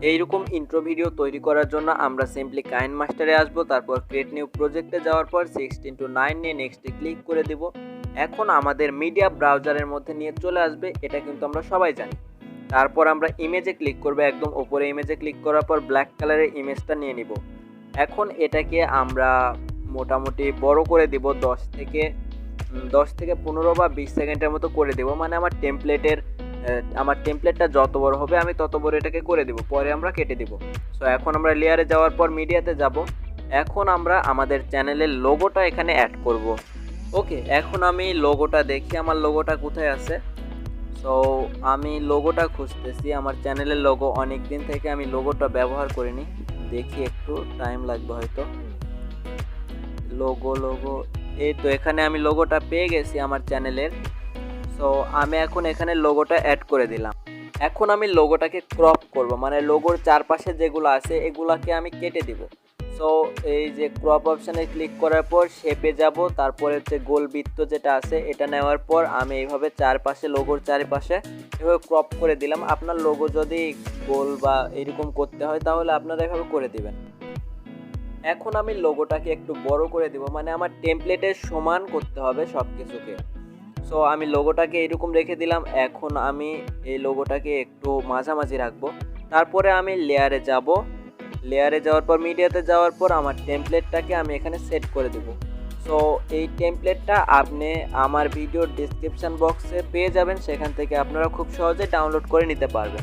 এইরকম intro video তৈরি করার জন্য আমরা সিম্পলি কাইনমাস্টারে আসবো, তারপর ক্রিয়েট নিউ প্রজেক্টে যাওয়ার পর 16:9 নিয়ে নেক্সটে ক্লিক করে দেব। এখন আমাদের মিডিয়া ব্রাউজারের মধ্যে নিয়ে চলে আসবে, এটা কিন্তু আমরা সবাই জানি। তারপর আমরা ইমেজে ক্লিক করবো, একদম ওপরে ইমেজে ক্লিক করার পর ব্ল্যাক কালারের ইমেজটা নিয়ে নিব। এখন এটাকে আমরা মোটামুটি বড় করে দিব, 10 থেকে 15 বা 20 সেকেন্ডের মতো করে দেব। মানে আমার টেমপ্লেটটা যত বড় হবে আমি তত বড় এটাকে করে দেব, পরে আমরা কেটে দেব। সো এখন আমরা লেয়ারে যাওয়ার পর মিডিয়াতে যাব। এখন আমরা আমাদের চ্যানেলের লোগোটা এখানে অ্যাড করব। ওকে, এখন আমি লোগোটা দেখি আমার লোগোটা কোথায় আছে। সো আমি লোগোটা খুঁজতেছি, আমার চ্যানেলের লোগো। অনেক দিন থেকে আমি লোগোটা ব্যবহার করিনি, দেখি একটু টাইম লাগবে হয়তো। লোগো এই তো, এখানে আমি লোগোটা পেয়ে গেছি আমার চ্যানেলের। সো আমি এখন এখানে লোগোটা অ্যাড করে দিলাম। এখন আমি লোগোটাকে ক্রপ করব, মানে লোগোর চারপাশে যেগুলো আছে এগুলাকে আমি কেটে দিব। সো এই যে ক্রপ অপশানে ক্লিক করার পর শেপে যাব, তারপরে হচ্ছে গোল বৃত্ত যেটা আছে এটা নেওয়ার পর আমি এইভাবে চারপাশে লোগোর চারপাশে এভাবে ক্রপ করে দিলাম। আপনার লোগো যদি গোল বা এরকম করতে হয় তাহলে আপনারা এভাবে করে দিবেন। এখন আমি লোগোটাকে একটু বড় করে দিব, মানে আমার টেমপ্লেটের সমান করতে হবে সব কিছুকে। সো আমি লোগোটাকে এরকম রেখে দিলাম। এখন আমি এই লোগোটাকে একটু মাঝামাঝি রাখবো। তারপরে আমি লেয়ারে যাব, লেয়ারে যাওয়ার পর মিডিয়াতে যাওয়ার পর আমার টেমপ্লেটটাকে আমি এখানে সেট করে দেব। সো এই টেমপ্লেটটা আপনি আমার ভিডিওর ডিসক্রিপশান বক্সে পেয়ে যাবেন, সেখান থেকে আপনারা খুব সহজে ডাউনলোড করে নিতে পারবেন।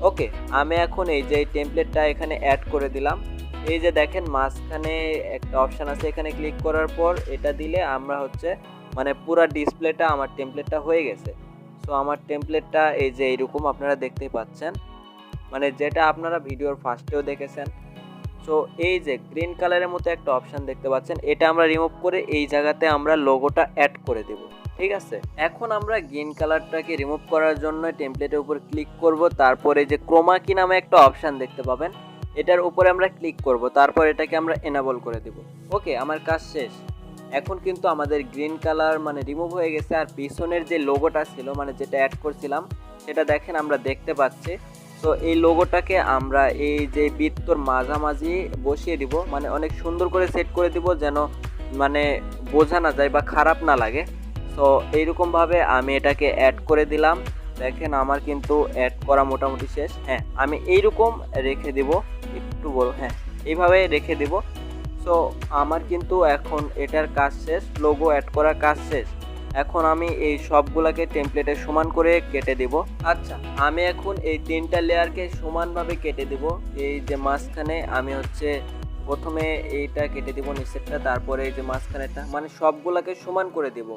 ওকে, আমি এখন এই যে টেমপ্লেটটা এখানে অ্যাড করে দিলাম। এই যে দেখেন মাঝখানে একটা অপশান আছে, এখানে ক্লিক করার পর এটা দিলে আমরা হচ্ছে মানে পুরা ডিসপ্লেটা আমার টেমপ্লেটটা হয়ে গেছে। সো আমার টেমপ্লেটটা এই যে এইরকম আপনারা দেখতেই পাচ্ছেন, মানে যেটা আপনারা ভিডিওর ফার্স্টেও দেখেছেন। সো এই যে গ্রিন কালারের মতো একটা অপশান দেখতে পাচ্ছেন, এটা আমরা রিমুভ করে এই জায়গাতে আমরা লোগোটা অ্যাড করে দেব। ঠিক আছে, এখন আমরা গ্রিন কালারটাকে রিমুভ করার জন্য টেমপ্লেটের উপর ক্লিক করব। তারপরে যে ক্রোমা কি নামে একটা অপশান দেখতে পাবেন, এটার উপরে আমরা ক্লিক করব, তারপর এটাকে আমরা এনেবল করে দেব। ওকে, আমার কাজ শেষ। এখন কিন্তু আমাদের গ্রিন কালার মানে রিমুভ হয়ে গেছে, আর পিছনের যে লোগোটা ছিল মানে যেটা অ্যাড করছিলাম সেটা দেখেন আমরা দেখতে পাচ্ছি। তো এই লোগোটাকে আমরা এই যে বৃত্তর মাঝামাঝি বসিয়ে দিব, মানে অনেক সুন্দর করে সেট করে দিব যেন মানে বোঝা না যায় বা খারাপ না লাগে। সো এইরকমভাবে আমি এটাকে অ্যাড করে দিলাম। দেখেন আমার কিন্তু অ্যাড করা মোটামুটি শেষ। হ্যাঁ, আমি এইরকম রেখে দেব, একটু বড়, হ্যাঁ এইভাবে রেখে দেব। সো আমার কিন্তু এখন এটার কাজ শেষ, লোগো অ্যাড করার কাজ শেষ। এখন আমি এই সবগুলাকে টেমপ্লেটে সমান করে কেটে দেব। আচ্ছা, আমি এখন এই 3টা লেয়ারকে সমানভাবে কেটে দেব। এই যে মাঝখানে আমি হচ্ছে প্রথমে এইটা কেটে দেব নিচেরটা, তারপরে এই যে মাঝখানেরটা, মানে সবগুলাকে সমান করে দেব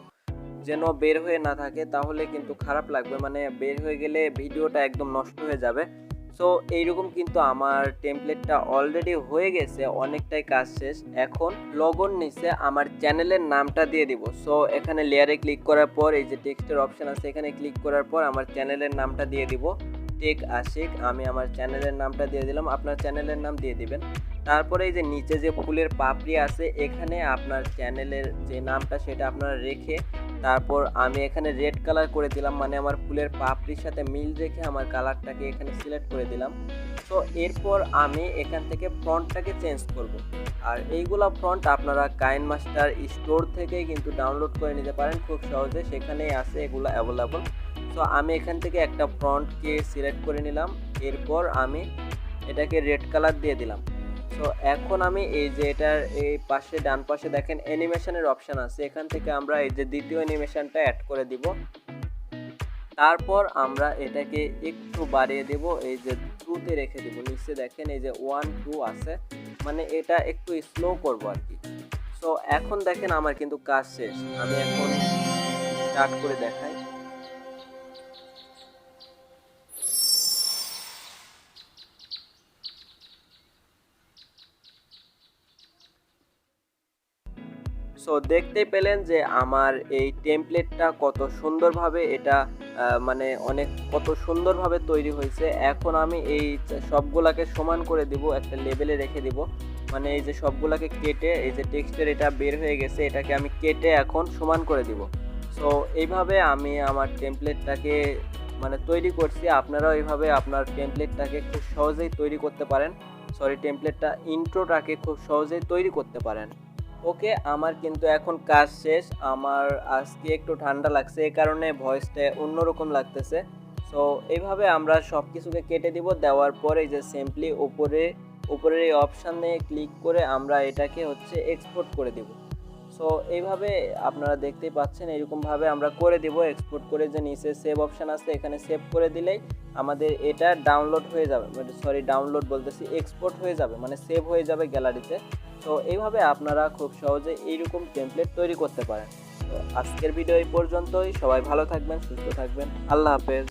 যেন বের হয়ে না থাকে, তাহলে কিন্তু খারাপ লাগবে, মানে বের হয়ে গেলে ভিডিওটা একদম নষ্ট হয়ে যাবে। সো এইরকম কিন্তু আমার টেমপ্লেটটা অলরেডি হয়ে গেছে, অনেকটাই কাজ শেষ। এখন লগোর নিচে আমার চ্যানেলের নামটা দিয়ে দিব। সো এখানে লেয়ারে ক্লিক করার পর এই যে টেক্সটের অপশান আছে, এখানে ক্লিক করার পর আমার চ্যানেলের নামটা দিয়ে দিব, টেক আশিক। আমি আমার চ্যানেলের নামটা দিয়ে দিলাম, আপনার চ্যানেলের নাম দিয়ে দিবেন। তারপরে এই যে নিচে যে ফুলের পাপড়ি আছে, এখানে আপনার চ্যানেলের যে নামটা সেটা আপনারা রেখে, তারপর আমি এখানে রেড কালার করে দিলাম, মানে আমার ফুলের পাপড়ির সাথে মিল রেখে আমার কালারটাকে এখানে সিলেক্ট করে দিলাম। তো এরপর আমি এখান থেকে ফন্টটাকে চেঞ্জ করব। আর এইগুলা ফন্ট আপনারা কাইনমাস্টার স্টোর থেকেই কিন্তু ডাউনলোড করে নিতে পারেন খুব সহজে, সেখানেই আছে এগুলো অ্যাভেলেবল। তো আমি এখান থেকে একটা ফন্টকে সিলেক্ট করে নিলাম, এরপর আমি এটাকে রেড কালার দিয়ে দিলাম। সো এখন আমি এই যে এটার এই পাশে ডান পাশে দেখেন অ্যানিমেশনের অপশান আছে, এখান থেকে আমরা এই যে দ্বিতীয় অ্যানিমেশনটা অ্যাড করে দিব। তারপর আমরা এটাকে একটু বাড়িয়ে দেব, এই যে 2তে রেখে দেব। নিচে দেখেন এই যে 1 2 আছে, মানে এটা একটু স্লো করব আর কি। সো এখন দেখেন আমার কিন্তু কাজ শেষ, আমি এখন স্টার্ট করে দেখাই। সো দেখতে পেলেন যে আমার এই টেমপ্লেটটা কত সুন্দরভাবে এটা মানে কত সুন্দরভাবে তৈরি হয়েছে। এখন আমি এই সবগুলাকে সমান করে দিব, একটা লেভেলে রেখে দিব, মানে এই যে সবগুলাকে কেটে এই যে টেক্সটের এটা বের হয়ে গেছে, এটাকে আমি কেটে এখন সমান করে দিব। সো এইভাবে আমি আমার টেমপ্লেটটাকে মানে তৈরি করছি, আপনারাও এইভাবে আপনার টেমপ্লেটটাকে খুব সহজেই তৈরি করতে পারেন। টেমপ্লেটটা ইন্ট্রোটাকে খুব সহজেই তৈরি করতে পারেন। ওকে, আমার কিন্তু এখন কাজ শেষ। আমার আজকে একটু ঠান্ডা লাগছে, এই কারণে ভয়েসটা অন্যরকম লাগতেছে। সো এইভাবে আমরা সব কিছুকে কেটে দিব। দেওয়ার পরে যে সিম্পলি উপরের এই অপশানে ক্লিক করে আমরা এটাকে এক্সপোর্ট করে দিব। সো এইভাবে আপনারা দেখতেই পাচ্ছেন, এরকমভাবে আমরা করে দিব। এক্সপোর্ট করে যে নিচে সেভ অপশান আছে, এখানে সেভ করে দিলেই আমাদের এটা ডাউনলোড হয়ে যাবে, ডাউনলোড বলতেছি, এক্সপোর্ট হয়ে যাবে, মানে সেভ হয়ে যাবে গ্যালারিতে। তো এইভাবে আপনারা খুব সহজে এইরকম টেমপ্লেট তৈরি করতে পারেন। তো আজকের ভিডিও এই পর্যন্তই। সবাই ভালো থাকবেন, সুস্থ থাকবেন। আল্লাহ হাফেজ।